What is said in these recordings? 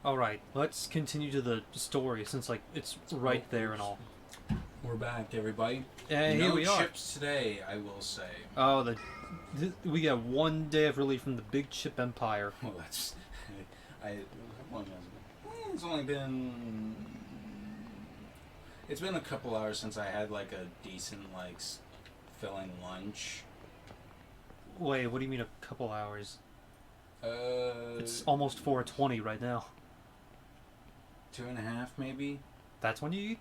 Alright, let's continue to the story since, like, it's right there and all. We're back, everybody. And no here we are. chips today, I will say. Oh, we got one day of relief from the big chip empire. Well, that's... It's only been... It's been a couple hours since I had, like, a decent, like, filling lunch. Wait, what do you mean a couple hours? It's Uh... almost 4:20 right now. 2.5, maybe? That's when you eat?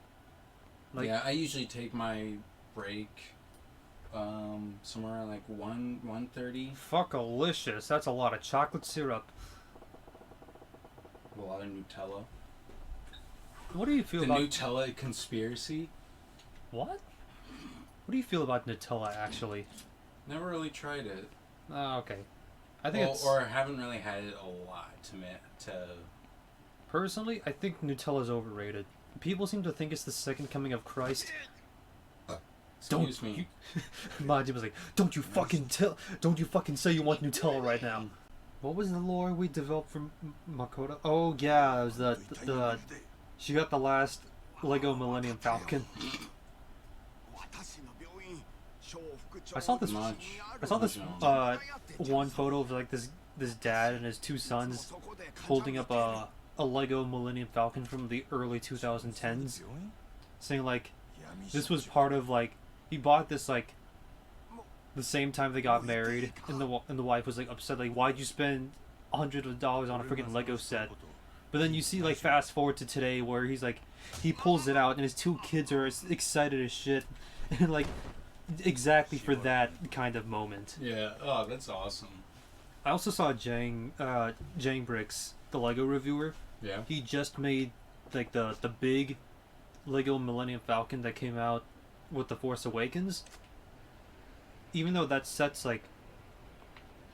Like, yeah, I usually take my break somewhere around like 1:30. Fuckalicious. That's a lot of chocolate syrup. A lot of Nutella. What do you feel The about... Nutella conspiracy? What? What do you feel about Nutella, actually? Never really tried it. Oh, okay. I think it's... Or haven't really had it a lot to... Personally, I think Nutella's overrated. People seem to think it's the second coming of Christ. Excuse me. Majin was like, don't you fucking say you want Nutella right now. What was the lore we developed from Makoto? Oh yeah, it was the she got the last Lego Millennium Falcon. I saw this one photo of like this dad and his two sons holding up a Lego Millennium Falcon from the early 2010s, saying like this was part of like he bought this like the same time they got married, and the wife was like upset like why'd you spend $100 on a freaking Lego set? But then you see like fast forward to today where he's like he pulls it out and his two kids are as excited as shit, and like exactly for that kind of moment. Yeah. Oh, that's awesome. I also saw Jang Bricks, the Lego reviewer. Yeah. He just made like the big Lego Millennium Falcon that came out with The Force Awakens. Even though that set's like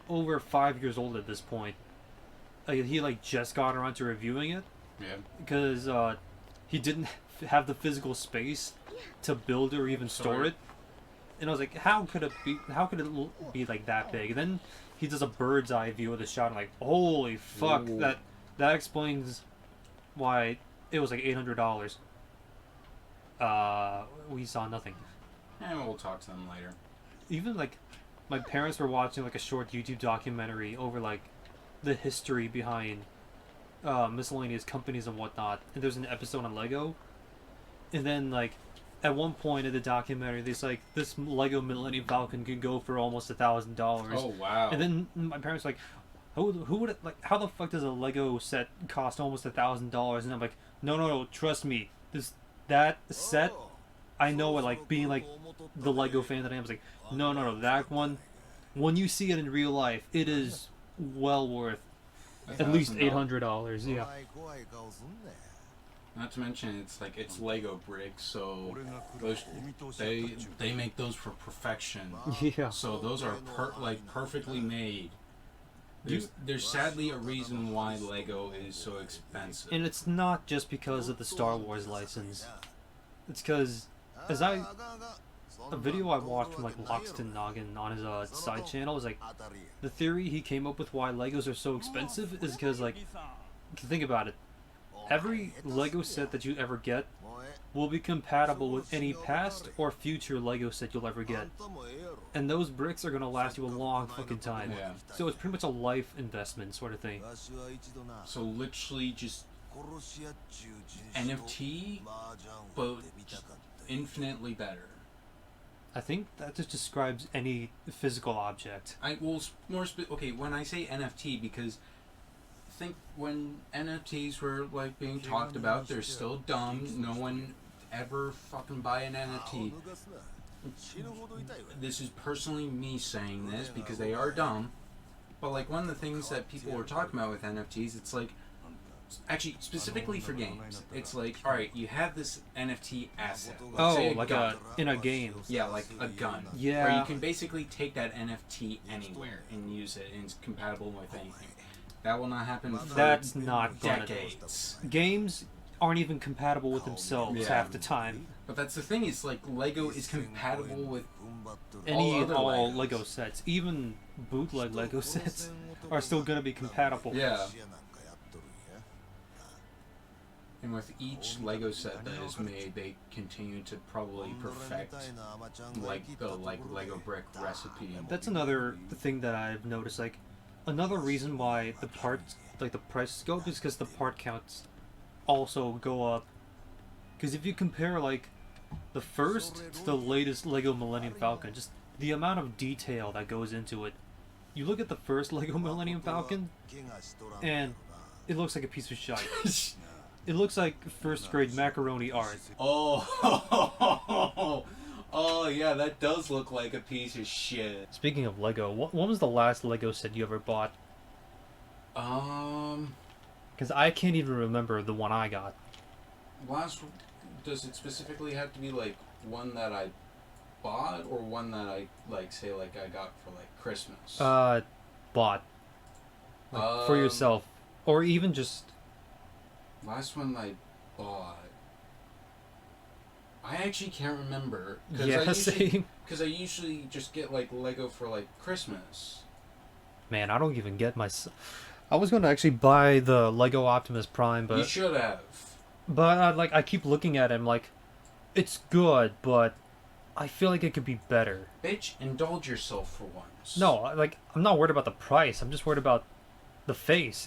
over 5 years old at this point, he like just got around to reviewing it. Yeah. Because he didn't have the physical space to build or even store it. And I was like, how could it be like that big? And then he does a bird's eye view of the shot. And I'm like, holy fuck! Ooh. That explains why it was like $800. We saw nothing. And we'll talk to them later. Even like, my parents were watching like a short YouTube documentary over like the history behind miscellaneous companies and whatnot. And there's an episode on Lego, and then like at one point in the documentary, there's like this Lego Millennium Falcon could go for almost $1,000. Oh wow! And then my parents were like, who would like? How the fuck does a Lego set cost almost $1,000? And I'm like, no, trust me, that set, I know it. Like being like the Lego fan that I am, I was like, no, that one, when you see it in real life, it is well worth at least $800. Yeah. Not to mention, it's Lego bricks, so they make those for perfection. Yeah. So those are perfectly made. There's sadly a reason why Lego is so expensive. And it's not just because of the Star Wars license. It's because, a video I watched from like Loxton Noggin on his side channel is like, the theory he came up with why Legos are so expensive is because like, think about it. Every Lego set that you ever get will be compatible with any past or future Lego set you'll ever get. And those bricks are going to last you a long fucking time. Yeah. So it's pretty much a life investment sort of thing. So literally just NFT, but just infinitely better. I think that just describes any physical object. Okay, when I say NFT, because I think when NFTs were like being talked about, they're still dumb. No one ever fucking buy an NFT. This is personally me saying this because they are dumb. But like one of the things that people were talking about with NFTs, it's like, actually specifically for games, it's like, all right, you have this NFT asset. Let's say like gun. in a game. Yeah, like a gun. Yeah. Where you can basically take that NFT anywhere and use it, and it's compatible with anything. That will not happen for That's not decades. Games aren't even compatible with themselves half the time. But that's the thing, is like Lego is compatible with any and all Legos. Lego sets. Even bootleg Lego sets are still going to be compatible. Yeah. And with each Lego set that is made, they continue to probably perfect like the Lego brick recipe. That's another thing that I've noticed. Like, another reason why the parts, like the prices go up, is because the part counts also go up. Because if you compare like the first to the latest Lego Millennium Falcon, just the amount of detail that goes into it. You look at the first Lego Millennium Falcon, and it looks like a piece of shite. It looks like first grade macaroni art. Oh, oh yeah, that does look like a piece of shit. Speaking of Lego, when was the last Lego set you ever bought? Because I can't even remember the one I got. Does it specifically have to be like one that I bought or one that I like say like I got for like Christmas? Bought. Like, for yourself, or even just. Last one I bought. I actually can't remember. Yeah, same. Because I usually just get like Lego for like Christmas. Man, I don't even get my. I was going to actually buy the Lego Optimus Prime, but you should have. But I keep looking at him like, it's good, but I feel like it could be better. Bitch, indulge yourself for once. No, like I'm not worried about the price. I'm just worried about the face.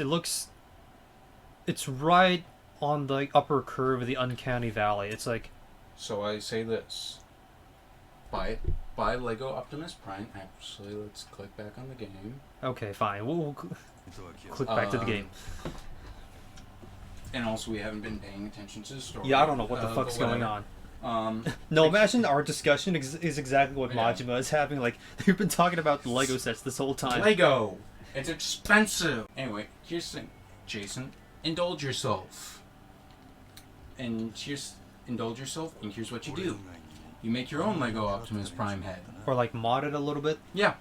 It's right on the upper curve of the uncanny valley. It's like. So I say this. Buy Lego Optimus Prime. Actually, let's click back on the game. Okay, fine. We'll click back to the game. And also, we haven't been paying attention to the story. Yeah, I don't know what the fuck's going on. No, imagine our discussion is exactly what Majima is having. Like, they've been talking about Lego sets this whole time. Lego! It's expensive! Anyway, here's the thing. Jason, indulge yourself. Indulge yourself, and here's what you do. You make your own Lego Optimus Prime head. Or, like, mod it a little bit. Yeah.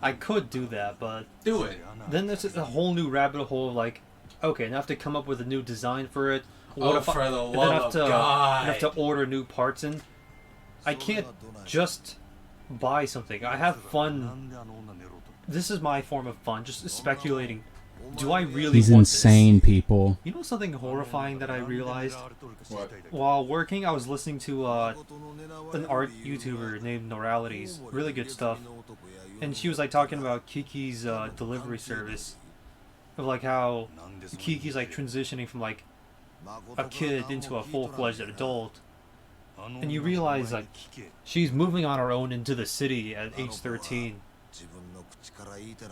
I could do that, but... Do it. Then there's a whole new rabbit hole of, like, okay, now I have to come up with a new design for it. For the love of God. I have to order new parts in. I can't just buy something. I have fun. This is my form of fun, just speculating. Do I really He's want insane, this? people. You know something horrifying that I realized? What? While working, I was listening to an art YouTuber named Noralities. Really good stuff. And she was like talking about Kiki's delivery service. Of like how Kiki's like transitioning from like a kid into a full-fledged adult. And you realize like she's moving on her own into the city at age 13.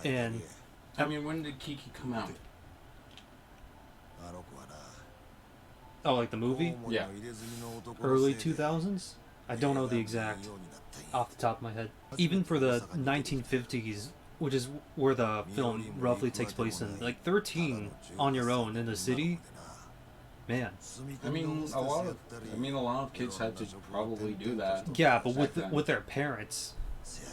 And I mean, when did Kiki come out? oh, like the movie? Yeah. Early 2000s? I don't know the exact off the top of my head. Even for the 1950s, which is where the film roughly takes place in, like 13 on your own in the city, man. I mean, a lot of kids had to probably do that. Yeah, but with their parents.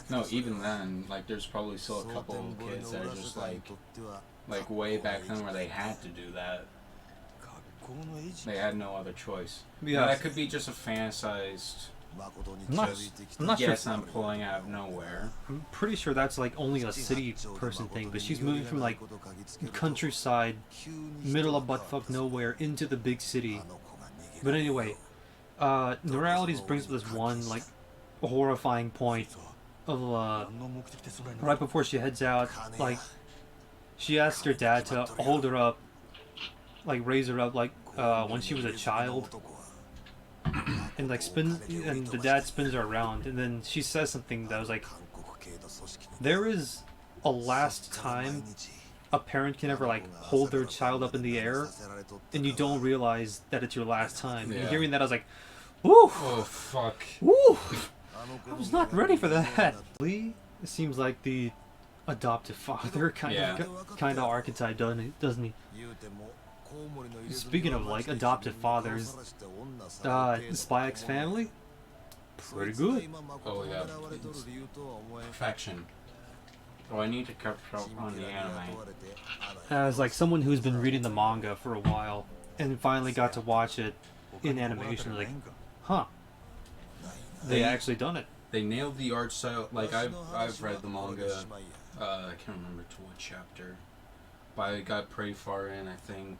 No, even then, like there's probably still a couple of kids that are just like way back then where they had to do that. They had no other choice. Yeah, now, that could be just a fantasized. I'm not sure. Yes, I'm pulling out of nowhere. I'm pretty sure that's like only a city person thing, but she's moving from like countryside, middle of buttfuck nowhere into the big city. But anyway, Neuralities brings up this one like horrifying point of right before she heads out, like she asked her dad to hold her up, like raise her up like when she was a child. And like and the dad spins her around, and then she says something that was like, there is a last time a parent can ever like hold their child up in the air, and you don't realize that it's your last time. Yeah. And hearing that, I was like, woo! Oh fuck! Woo! I was not ready for that. Lee seems like the adoptive father kind of archetype, doesn't he? Speaking of like adoptive fathers, Spy X Family, pretty good. Oh yeah, perfection. Oh, I need to catch up on the anime. As like someone who's been reading the manga for a while and finally got to watch it in animation, like, huh? They actually done it. They nailed the art style. Like I've read the manga. I can't remember to what chapter, but I got pretty far in. I think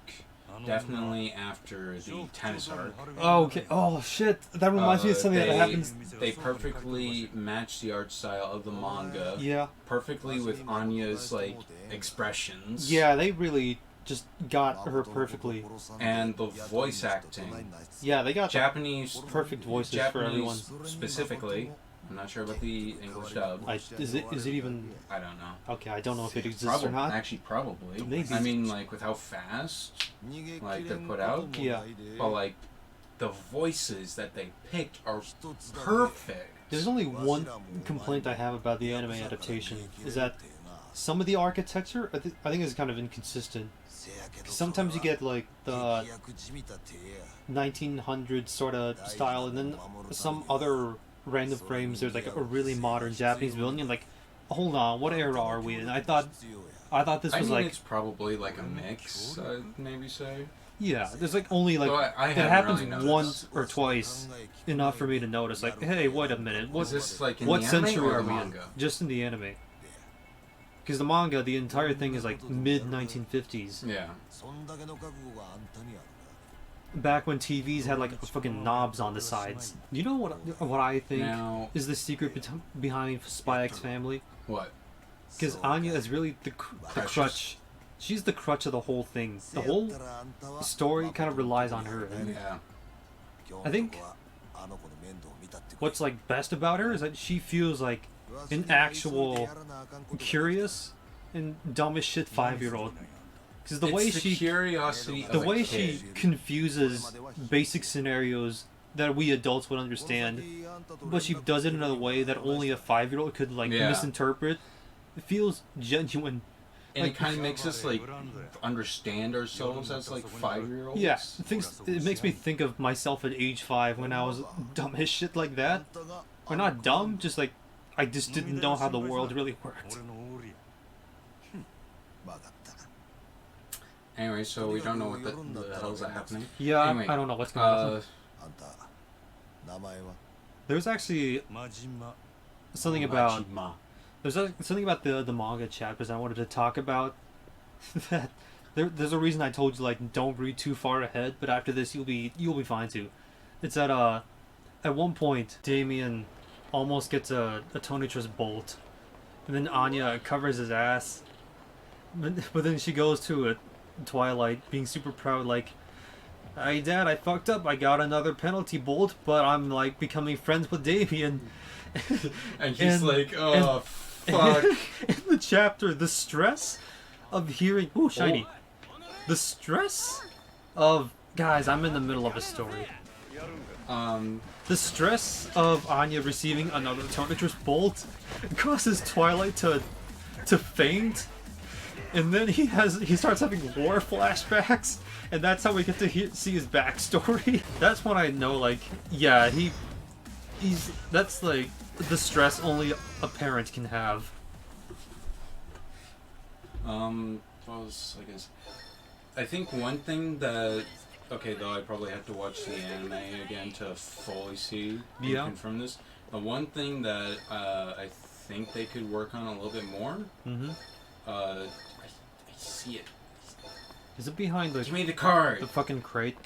definitely after the tennis arc. Oh, okay. Oh shit, that reminds me of something that happens. They perfectly match the art style of the manga. Yeah. Perfectly with Anya's like expressions. Yeah, they really just got her perfectly. And the voice acting. Yeah, they got Japanese perfect voices for everyone. Specifically. I'm not sure about the English dub. Is it even? I don't know. Okay, I don't know if it exists or not. Actually, probably. Maybe. I mean, like with how fast like they're put out. Yeah. But like the voices that they picked are perfect. There's only one complaint I have about the anime adaptation is that some of the architecture I think is kind of inconsistent. Sometimes you get like the 1900s sort of style, and then some other random frames there's like a really modern Japanese building, and like, hold on, what era are we in? I thought this was like it's probably like a mix, I'd maybe say. Yeah, there's like only like it happens really once or twice enough for me to notice. Like, hey, wait a minute, Is this like in what the century anime or are the we in? manga? Just in the anime. Because the manga, the entire thing is like mid 1950s. Yeah. Back when TVs had like fucking knobs on the sides. You know what I think is the secret behind Spy X Family? What? Because Anya is really the crutch. She's the crutch of the whole thing. The whole story kind of relies on her. And Yeah. I think what's like best about her is that she feels like an actual curious and dumb as shit 5-year-old. Because the way she confuses basic scenarios that we adults would understand, but she does it in a way that only a 5-year-old could like misinterpret. It feels genuine. And it kind of makes us like understand ourselves as like 5-year-olds. Yeah, it makes me think of myself at age 5 when I was dumb as shit like that. Or not dumb, just like I just didn't know how the world really worked. Anyway, so we don't know what the hell is happening. Yeah, anyway, I don't know what's going on. There's actually something about the manga chapters I wanted to talk about. That there's a reason I told you like don't read too far ahead, but after this you'll be fine too. It's that at one point Damien almost gets a Tonitrus bolt, and then Anya covers his ass, but then she goes to it. Twilight being super proud, like, hey Dad, I fucked up, I got another penalty bolt, but I'm like becoming friends with Damien. And he's like, oh fuck. In the chapter, the stress of hearing shiny. The stress of guys, I'm in the middle of a story. The stress of Anya receiving another Tonitrus bolt causes Twilight to faint. And then he starts having war flashbacks, and that's how we get to see his backstory. That's when I know, like, yeah, that's like the stress only a parent can have. I think one thing that, okay, though I probably have to watch the anime again to fully see and confirm this. The one thing that I think they could work on a little bit more. I see it. Is it behind the? Give me the card. The fucking crate.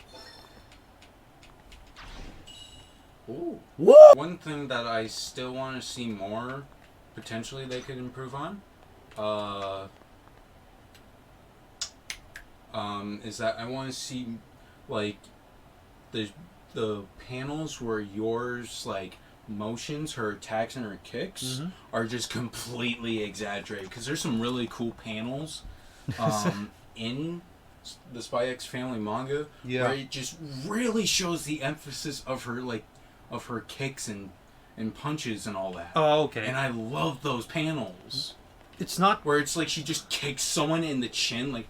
Ooh. What? One thing that I still want to see more, potentially they could improve on, is that I want to see, like, the panels where yours, like, motions, her attacks and her kicks are just completely exaggerated. Because there's some really cool panels in the Spy X Family manga where it just really shows the emphasis of her, like, of her kicks and punches and all that. Oh, okay. And I love those panels. It's not where it's like she just kicks someone in the chin, like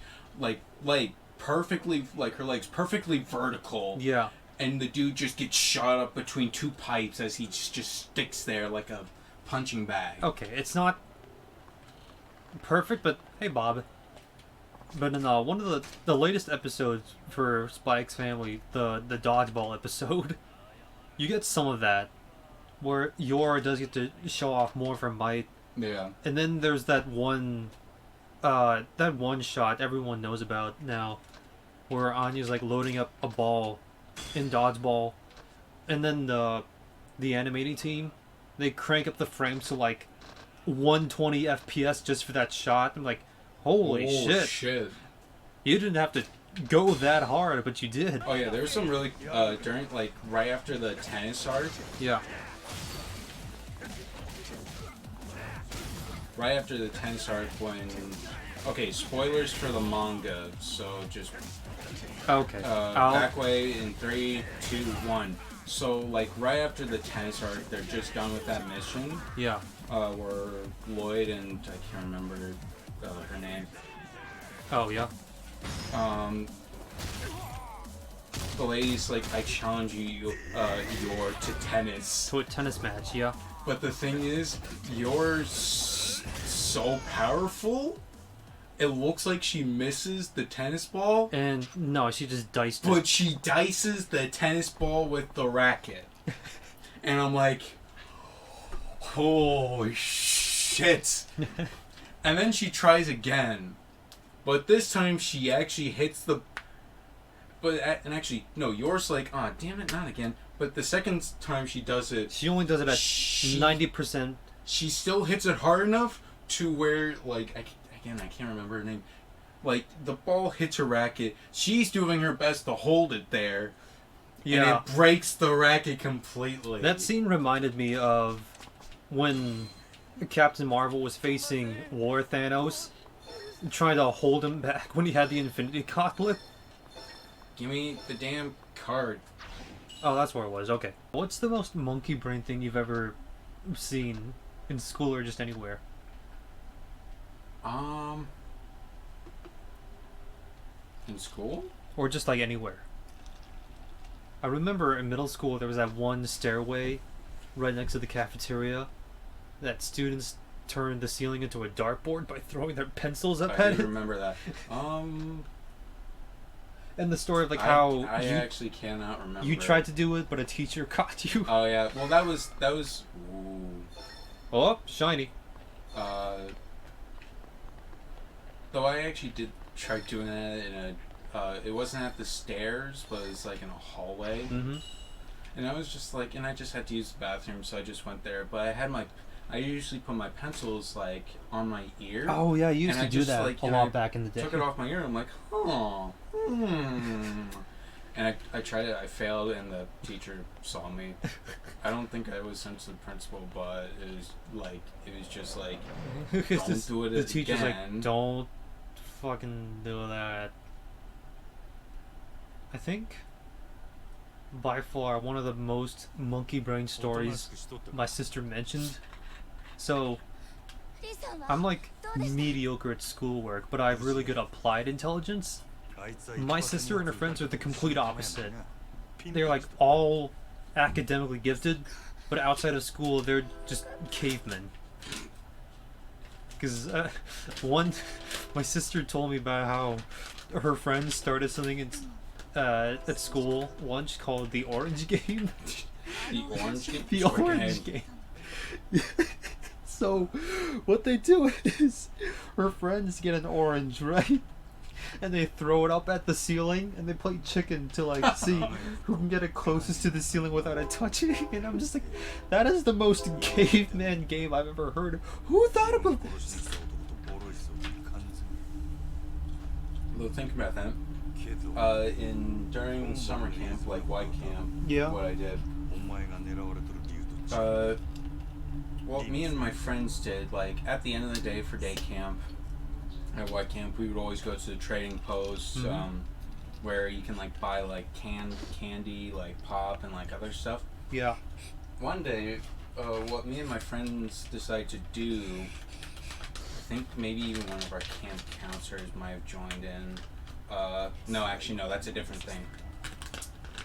perfectly, like her legs perfectly vertical. Yeah. And the dude just gets shot up between two pipes as he just sticks there like a punching bag. Okay, it's not perfect, but hey, Bob. But in one of the latest episodes for Spy X Family, the dodgeball episode, you get some of that, where Yor does get to show off more of her might. Yeah. And then there's that one shot everyone knows about now, where Anya's like loading up a ball in dodgeball, and then the animating team, they crank up the frames to like 120 FPS just for that shot. I'm like, holy shit! You didn't have to go that hard, but you did. Oh yeah, there was some really during like right after the tennis arc. Yeah. Right after the tennis arc, when okay, spoilers for the manga, so just Okay. back way in 3, 2, 1. So like right after the tennis arc, they're just done with that mission. Yeah. Where Lloyd and I can't remember her name. Oh yeah. The lady's like, I challenge you, Yor, to tennis. To a tennis match, yeah. But the thing is, Yor's so powerful. It looks like she misses the tennis ball. And no, she just diced it. But she dices the tennis ball with the racket. And I'm like, holy shit. And then she tries again. But this time she actually hits the... And actually, no, yours like, ah, oh, damn it, not again. But the second time she does it... She only does it at 90%. She still hits it hard enough to where, like, I can't remember her name. Like, the ball hits her racket. She's doing her best to hold it there. Yeah. And it breaks the racket completely. That scene reminded me of when Captain Marvel was facing War Thanos, trying to hold him back when he had the Infinity Gauntlet. Give me the damn card. Oh, that's where it was. Okay. What's the most monkey brain thing you've ever seen in school or just anywhere? In school? Or just like anywhere. I remember in middle school there was that one stairway right next to the cafeteria that students turned the ceiling into a dartboard by throwing their pencils up at it. I remember that. And the story of like how I actually cannot remember. You tried to do it, but a teacher caught you. Oh yeah, well that was. Ooh. Oh, shiny. Though I actually did try doing that in a. It wasn't at the stairs, but it was like in a hallway. Mm-hmm. And I was just like, and I just had to use the bathroom, so I just went there. But I usually put my pencils like on my ear. Oh yeah, you used to do that like, a lot back in the day. Took it off my ear. And I'm like, oh, And I tried it. I failed, and the teacher saw me. I don't think I was sent to the principal, but it was just like, don't do it again. The teacher's like, don't fucking do that. I think by far one of the most monkey brain stories my sister mentioned. So I'm like mediocre at schoolwork, but I have really good applied intelligence. My sister and her friends are the complete opposite. They're like all academically gifted, but outside of school they're just cavemen. Because my sister told me about how her friends started something at school once called the Orange Game. The Orange Game? The Orange Game. So what they do is her friends get an orange, right? And they throw it up at the ceiling and they play chicken to like see who can get it closest to the ceiling without it touching. And I'm just like, that is the most caveman game I've ever heard of. Who thought about this? Well, think about that. During summer camp, like white camp, yeah. What I did. Well, me and my friends did, like, at the end of the day for day camp, at white camp, we would always go to the trading post, where you can, like, buy, like, canned candy, like, pop, and, like, other stuff. Yeah. One day, what me and my friends decided to do, I think maybe even one of our camp counselors might have joined in. No, actually, no, that's a different thing.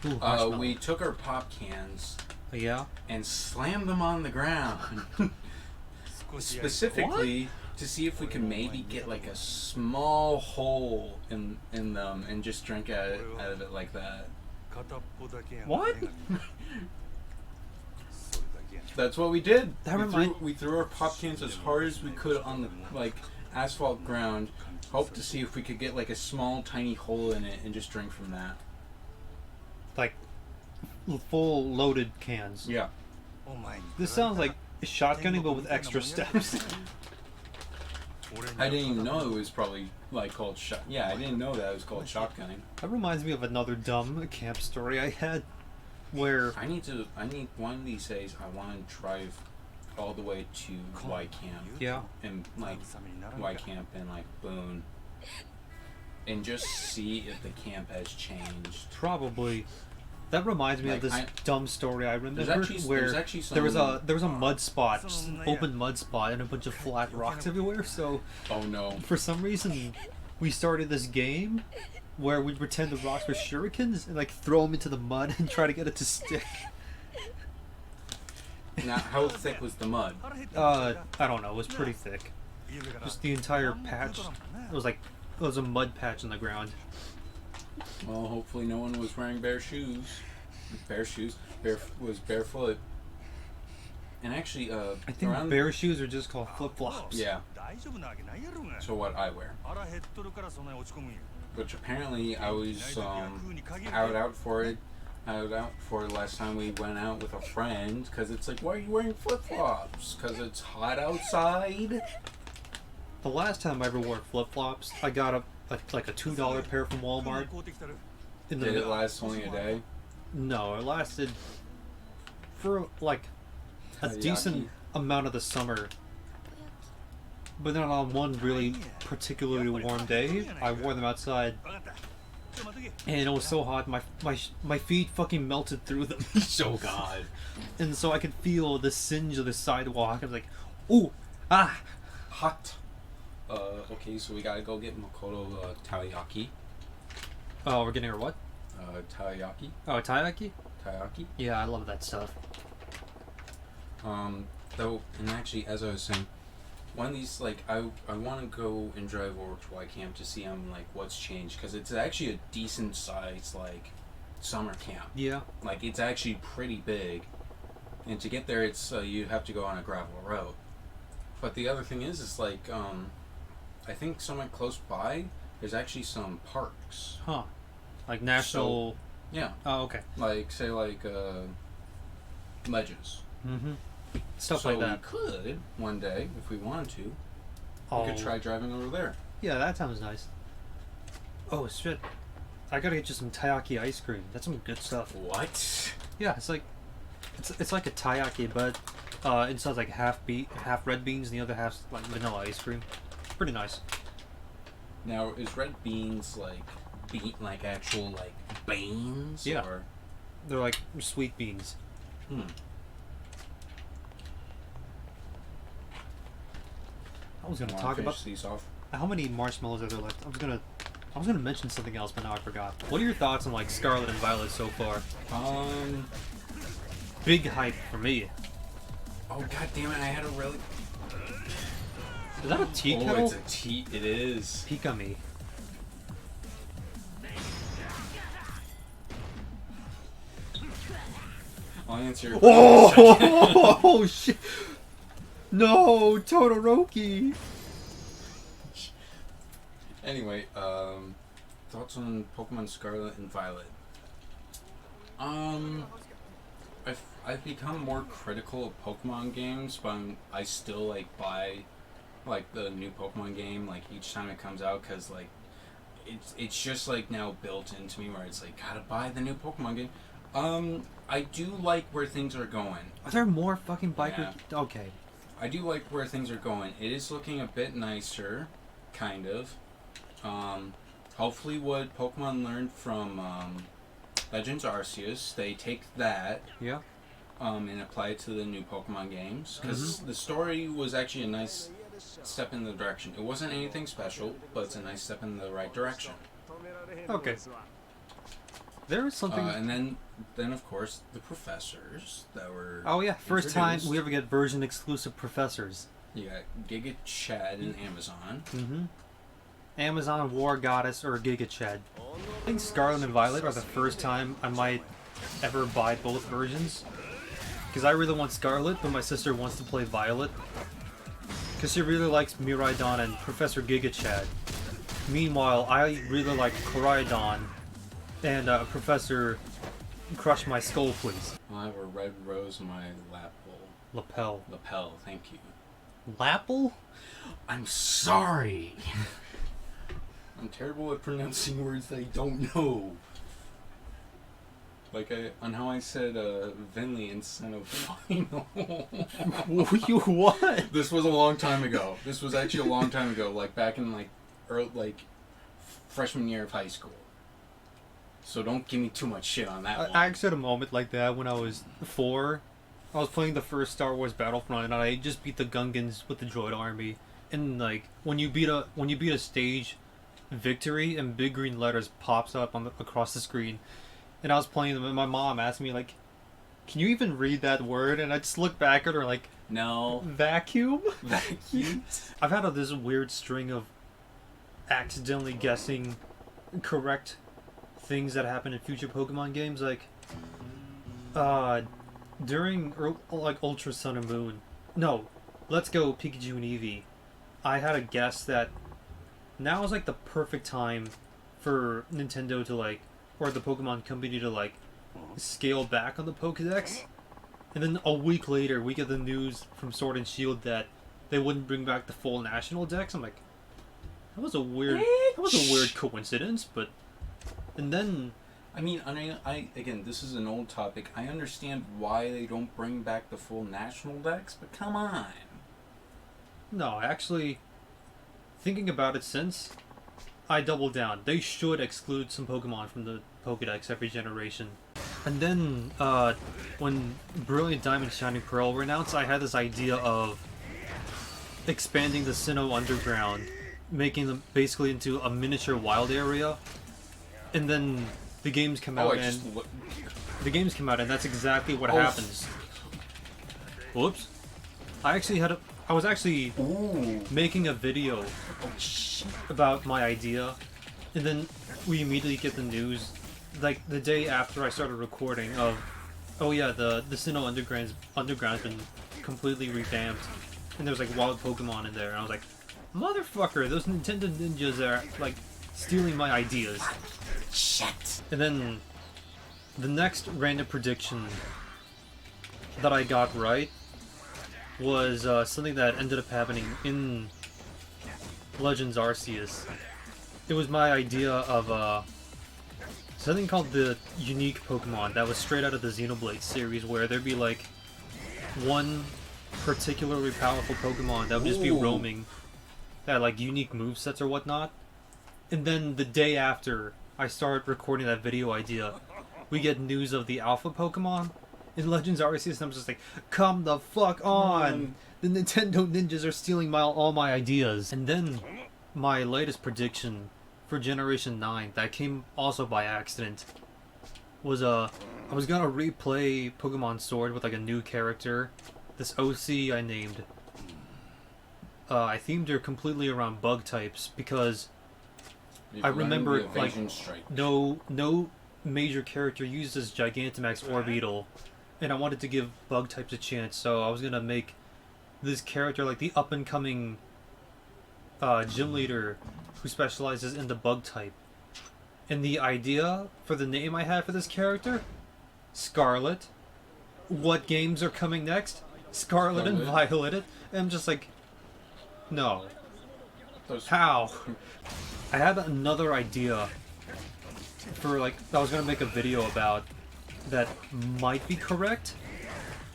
Ooh, we took our pop cans... Yeah. And slammed them on the ground. Specifically to see if we could maybe get like a small hole in them and just drink out of it like that. What? That's what we did. We threw our pop cans as hard as we could on the asphalt ground. Hope to see if we could get like a small, tiny hole in it and just drink from that. Like full loaded cans. Yeah. This sounds like shotgunning, but with extra steps. I didn't even know it was probably like called shot. Yeah, I didn't know that it was called shotgunning. That reminds me of another dumb camp story I had, where I need one of these days. I want to drive all the way to Y Camp. yeah, And like Y Camp and like Boone, and just see if the camp has changed. probably. That reminds me of Like, this dumb story I remember where there's actually some, there was a mud spot, just an open mud spot, and a bunch of flat rocks everywhere. So Oh no! for some reason, we started this game where we pretend the rocks were shurikens and like throw them into the mud and try to get it to stick. Now, how thick was the mud? I don't know. It was pretty thick. Just the entire patch. It was a mud patch on the ground. Well, hopefully no one was wearing bare shoes. Was barefoot. And actually, I think around bare shoes are just called flip flops. yeah. So what I wear, which apparently I was out for it. Out for last time we went out with a friend, because it's like, why are you wearing flip flops? Because it's hot outside. The last time I ever wore flip flops, I got a $2 pair from Walmart. Did it last only a day? No, it lasted for like a decent amount of the summer. But then on one really particularly warm day, I wore them outside, and it was so hot, my feet fucking melted through them. Oh God! And so I could feel the singe of the sidewalk. I was like, ooh, ah, Hot. Okay, so we gotta go get Makoto taiyaki. oh, we're getting her what? Taiyaki. Oh, taiyaki? Taiyaki. Yeah, I love that stuff. Though, and actually, as I was saying, one of these, like, I want to go and drive over to Y Camp to see like what's changed, because it's actually a decent sized like summer camp. Yeah. Like, it's actually pretty big, and to get there, it's you have to go on a gravel road. But the other thing is like I think somewhere close by, there's actually some parks. Huh. Like national. Yeah. Oh, okay. Like, say, like ledges. Mm-hmm. Stuff so like that. we could one day, if we wanted to, Oh. we could try driving over there. Yeah, that sounds nice. Oh shit! I gotta get you some taiyaki ice cream. That's some good stuff. What? Yeah, it's like like a taiyaki, but inside's like half red beans and the other half's like vanilla ice cream. It's pretty nice. Now, is red beans like actual like beans? Yeah. Or? They're like sweet beans. I was gonna talk about these off. how many marshmallows are there left. I was gonna mention something else, but now I forgot. What are your thoughts on like Scarlet and Violet so far? Big hype for me. Oh God damn it! I had a really. Is that a tea Oh, kettle? it's a tea. It is. Pika me. I'll answer your Oh, oh shit! No, Todoroki. Anyway, thoughts on Pokemon Scarlet and Violet? I've become more critical of Pokemon games, but I still like buy like the new Pokemon game like each time it comes out, because like it's just like now built into me where it's like, gotta buy the new Pokemon game. I do like where things are going. Are there more fucking biker? Yeah. Okay. I do like where things are going. It is looking a bit nicer, kind of. Hopefully what Pokemon learned from Legends Arceus, they take that Yeah. and apply it to the new Pokemon games. Because the story was actually a nice step in the direction. It wasn't anything special, but it's a nice step in the right direction. Okay. There is something. And then of course the professors that were. Oh yeah, first time introduced. we ever get version exclusive professors. You got Giga Chad and Amazon. Mm-hmm. Amazon War Goddess or Giga Chad. I think Scarlet and Violet are the first time I might ever buy both versions. Because I really want Scarlet, but my sister wants to play Violet. because she really likes Miraidon and Professor Giga Chad. Meanwhile, I really like Koraidon and Professor Crush My Skull, please. I have a red rose in my lapel. Lapel. Lapel, thank you. Lapel? I'm sorry. I'm terrible at pronouncing words that I don't know. Like on how I said Vinley instead of final. You what? This was a long time ago. This was actually a long time ago, like back in freshman year of high school. So don't give me too much shit on that one. I actually had a moment like that when I was 4. I was playing the first Star Wars Battlefront and I just beat the Gungans with the droid army. And like when you beat a stage victory and big green letters pops up across the screen. And I was playing them and my mom asked me like, "Can you even read that word?" And I just looked back at her like, "No." Vacuum? Vacuum? I've had this weird string of accidentally guessing correct things that happen in future Pokemon games, like during Ultra Sun and Moon. No, Let's Go Pikachu and Eevee. I had a guess that now is like the perfect time for Nintendo to or the Pokemon Company to scale back on the Pokédex. And then a week later, we get the news from Sword and Shield that they wouldn't bring back the full national dex. I'm like, that was a weird coincidence, but. And then, I mean, I again, this is an old topic. I understand why they don't bring back the full national dex, but come on. No, actually, thinking about it since, I doubled down. They should exclude some Pokemon from the Pokédex every generation. And then, when Brilliant Diamond Shining Pearl were announced, I had this idea of expanding the Sinnoh Underground, making them basically into a miniature wild area. And then the games come out, and that's exactly what happens. Whoops! I was actually making a video about my idea, and then we immediately get the news, like the day after I started recording, of, oh yeah, the Sinnoh Underground's been completely revamped, and there's wild Pokemon in there, and I was like, motherfucker, those Nintendo ninjas are stealing my ideas. Shit. And then the next random prediction that I got right was something that ended up happening in Legends Arceus. It was my idea of something called the Unique Pokemon that was straight out of the Xenoblade series, where there'd be one particularly powerful Pokemon that would just be roaming, that had unique movesets or whatnot. And then the day after I started recording that video idea, we get news of the Alpha Pokemon in Legends Arceus, and I'm just like, come the fuck on! The Nintendo ninjas are stealing all my ideas. And then my latest prediction for Generation 9, that came also by accident, was I was gonna replay Pokemon Sword with a new character, this OC I named. I themed her completely around bug types because I remember no major character uses Gigantamax or Beetle, and I wanted to give bug types a chance, so I was gonna make this character the up and coming gym leader who specializes in the bug type. And the idea for the name I had for this character, Scarlet. What games are coming next? Scarlet and Violet. And I'm just like, no. How? I had another idea for that I was gonna make a video about that might be correct.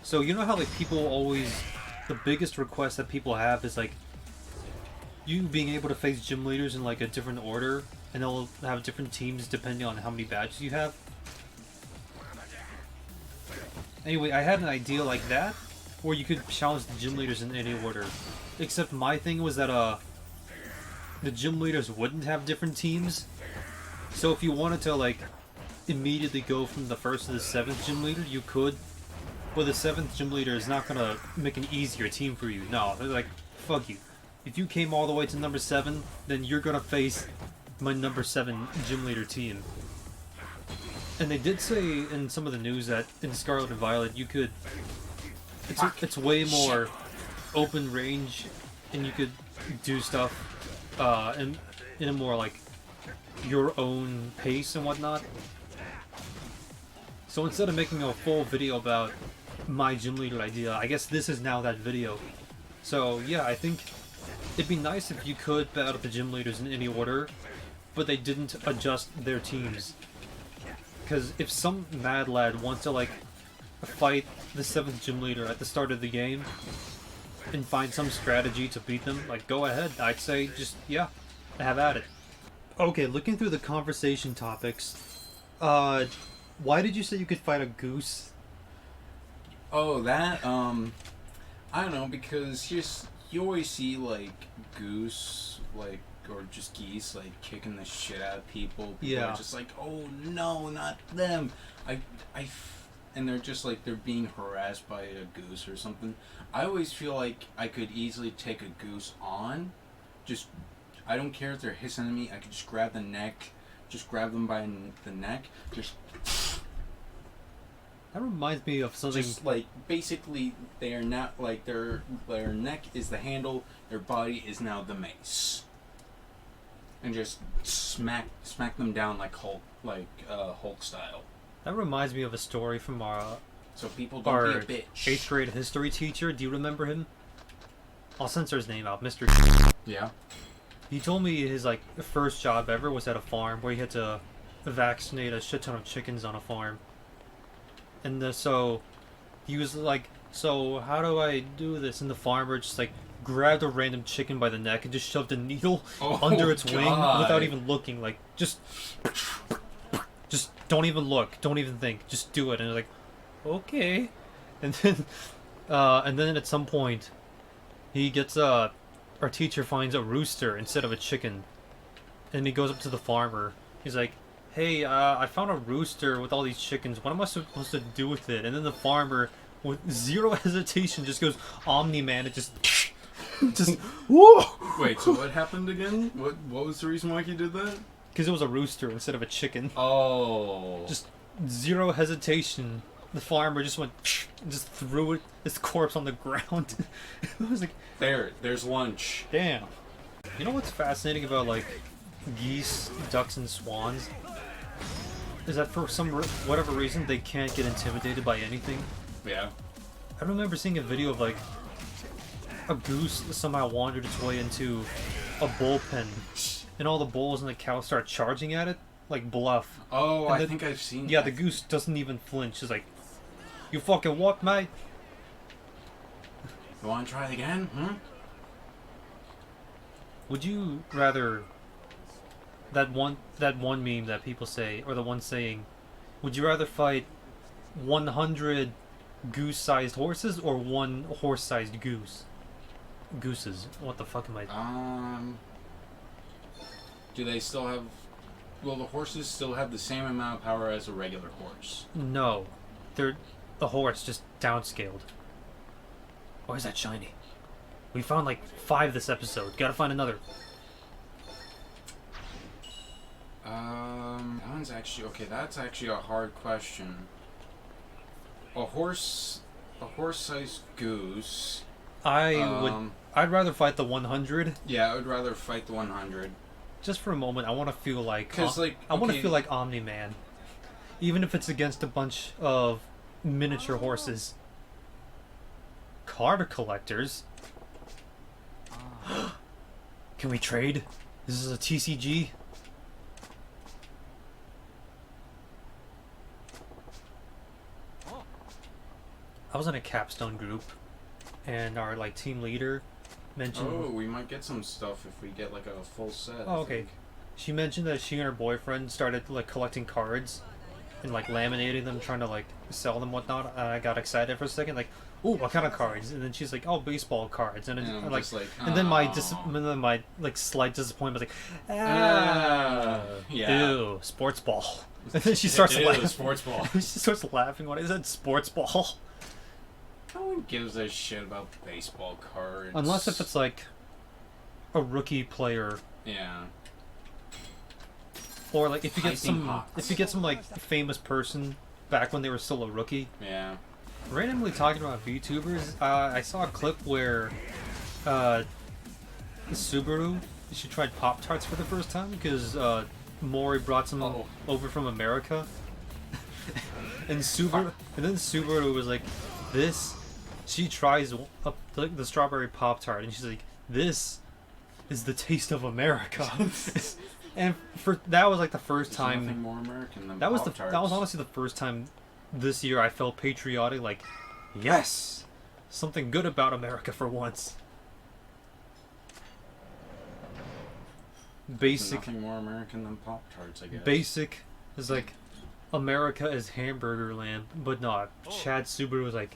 So you know how people always, the biggest request that people have is you being able to face gym leaders in a different order, and they'll have different teams depending on how many badges you have. Anyway, I had an idea like that where you could challenge the gym leaders in any order, except my thing was that the gym leaders wouldn't have different teams. So if you wanted to immediately go from the 1st to the 7th gym leader, you could. But the 7th gym leader is not gonna make an easier team for you. No, they're like, fuck you. If you came all the way to number 7, then you're gonna face my number 7 gym leader team. And they did say in some of the news that in Scarlet and Violet you could, it's way more open range and you could do stuff in a more like your own pace and whatnot. So instead of making a full video about my gym leader idea, I guess this is now that video. So yeah, I think it'd be nice if you could battle the gym leaders in any order, but they didn't adjust their teams. Because if some mad lad wants to like fight the 7th gym leader at the start of the game and find some strategy to beat them, like go ahead. I'd say just, yeah, have at it. Okay, looking through the conversation topics, why did you say you could fight a goose? Oh, that, I don't know, because you always see, like, goose, like, or just geese, like, kicking the shit out of people. People Yeah. are just like, oh, no, not them. And they're just, like, they're being harassed by a goose or something. I always feel like I could easily take a goose on. Just, I don't care if they're hissing at me. I could just grab the neck, just grab them by the neck, just... That reminds me of something. Just like basically, they are not like their neck is the handle, their body is now the mace, and just smack them down like Hulk style. That reminds me of a story from our So people don't be a bitch. 8th grade history teacher. Do you remember him? I'll censor his name out, Mr. Yeah. He told me his like first job ever was at a farm where he had to vaccinate a shit ton of chickens on a farm. And so he was like, so how do I do this? And the farmer just like grabbed a random chicken by the neck and just shoved a needle under its wing without even looking. Like, just don't even look. Don't even think. Just do it. And like, okay. And then at some point, he gets our teacher finds a rooster instead of a chicken. And he goes up to the farmer. He's like, hey, I found a rooster with all these chickens. What am I supposed to do with it? And then the farmer, with zero hesitation, just goes Omni-Man. It just whoa! Wait, so what happened again? What was the reason why he did that? Because it was a rooster instead of a chicken. Oh. Just zero hesitation. The farmer just went and just threw his corpse on the ground. It was like, there's lunch. damn. You know what's fascinating about like geese, ducks, and swans? Is that for whatever reason they can't get intimidated by anything. Yeah. I remember seeing a video of like a goose somehow wandered its way into a bullpen, and all the bulls and the cows start charging at it like bluff. Oh, And I think I've seen. Yeah, that. the goose doesn't even flinch. It's like, you fucking what, mate? You want to try it again? Would you rather that one meme that people say, or the one saying, would you rather fight 100 goose-sized horses or one horse-sized goose? Gooses. What the fuck am I? Do they still have? Will the horses still have the same amount of power as a regular horse? No, they're the horse just downscaled. Why is that shiny? We found like 5 this episode. Gotta find another. That one's actually okay. That's actually a hard question. A horse-sized goose. I'd rather fight the 100. Yeah, I would rather fight the 100. Just for a moment, I want to feel like, I want to feel like Omni-Man, even if it's against a bunch of miniature horses. Card collectors. Can we trade? This is a TCG. I was in a capstone group, and our like team leader mentioned. Oh, we might get some stuff if we get like a full set. Oh, okay. She mentioned that she and her boyfriend started like collecting cards and like laminating them, trying to like sell them, whatnot. And I got excited for a second, like, "Ooh, what kind of cards?" And then she's like, "Oh, baseball cards." And, I'm like, just like, and then my like slight disappointment was like, "Ah, yeah, ew, sports ball." And then she starts laughing. Sports ball. She starts laughing when I said sports ball. No one gives a shit about baseball cards. Unless if it's like a rookie player. Yeah. Or like if you get some like famous person back when they were still a rookie. Yeah. Randomly talking about VTubers, I saw a clip where Subaru, she tried Pop Tarts for the first time because Mori brought some over from America, and then Subaru was like, "This." She tries the strawberry Pop Tart, and she's like, "This is the taste of America." And that was like the first There's time. nothing more American than That was Pop-Tarts. that was honestly the first time this year I felt patriotic. Like, yes, something good about America for once. There's Basic, nothing more American than Pop-Tarts, I guess. basic is like America is hamburger land, but no. Chad Subaru was like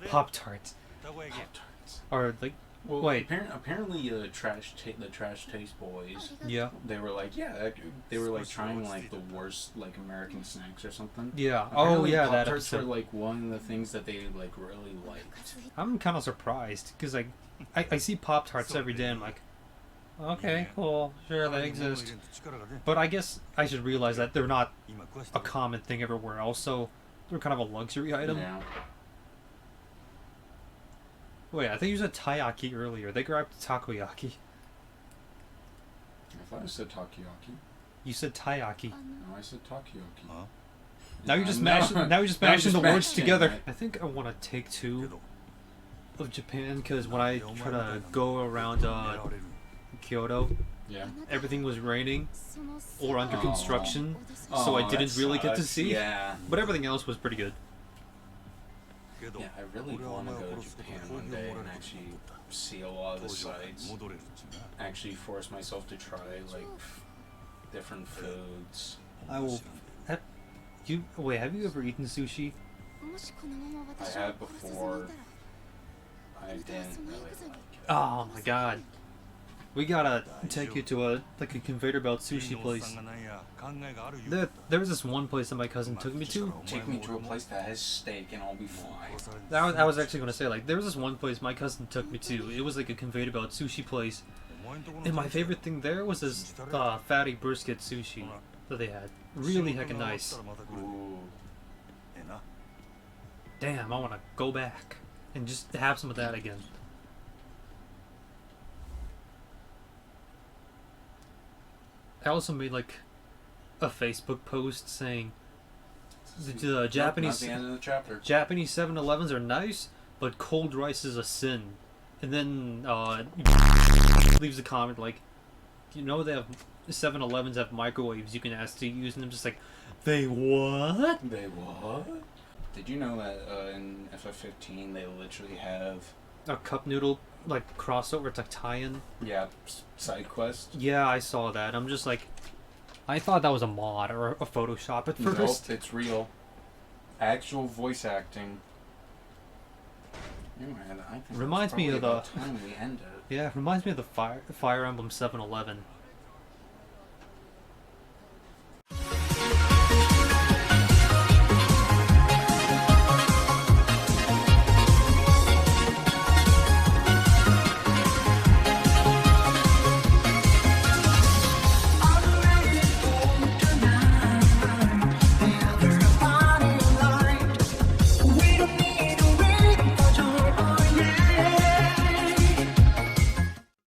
Pop Tarts, Pop-Tarts. or like Well, wait, apparently the Trash Taste Boys, yeah, they were like, they were like trying like the worst like American snacks or something. yeah. Oh Apparently yeah, that Pop-Tarts were episode. like one of the things that they like really liked. I'm kind of surprised because like I see Pop Tarts every day. And I'm like, okay, cool, sure they exist. But I guess I should realize that they're not a common thing everywhere else, so they're kind of a luxury item. Yeah. Wait, I think you said taiyaki earlier. They grabbed takoyaki. I thought I said takoyaki. You said taiyaki. No, I said takoyaki. Now you're just mashing. Now you're just mashing the words together. I think I want to take two of Japan because when I try to go around Kyoto, Yeah. everything was raining or under construction, so Oh, I didn't that really get to sucks. see. Yeah. But everything else was pretty good. Yeah, I really want to go to Japan one day and actually see a lot of the sites. Actually force myself to try like different foods. I will. Have you ever eaten sushi? I had before. I didn't really like it. Oh my god. We gotta take you to a conveyor belt sushi place. There was this one place that my cousin took me to. Take me to a place that has steak and I'll be fine. I was actually gonna say, like, there was this one place my cousin took me to. It was like a conveyor belt sushi place, and my favorite thing there was this fatty brisket sushi that they had. Really heckin' nice. Ooh. Damn, I wanna go back and just have some of that again. I also made like a Facebook post saying the Japanese Not the end of the chapter. Japanese 7-Elevens are nice, but cold rice is a sin. And then leaves a comment like, you know, they have 7-Elevens have microwaves you can ask to use, and I'm just like, they what? They what? Did you know that in FF15 they literally have A cup noodle like crossover, it's like tie-in. side quest? Yeah, I saw that. I'm just like, I thought that was a mod or a Photoshop at first. Nope, it's real. Actual voice acting. Man, I think Reminds me of time we end it. Yeah, it reminds me of the Fire Emblem 7-Eleven.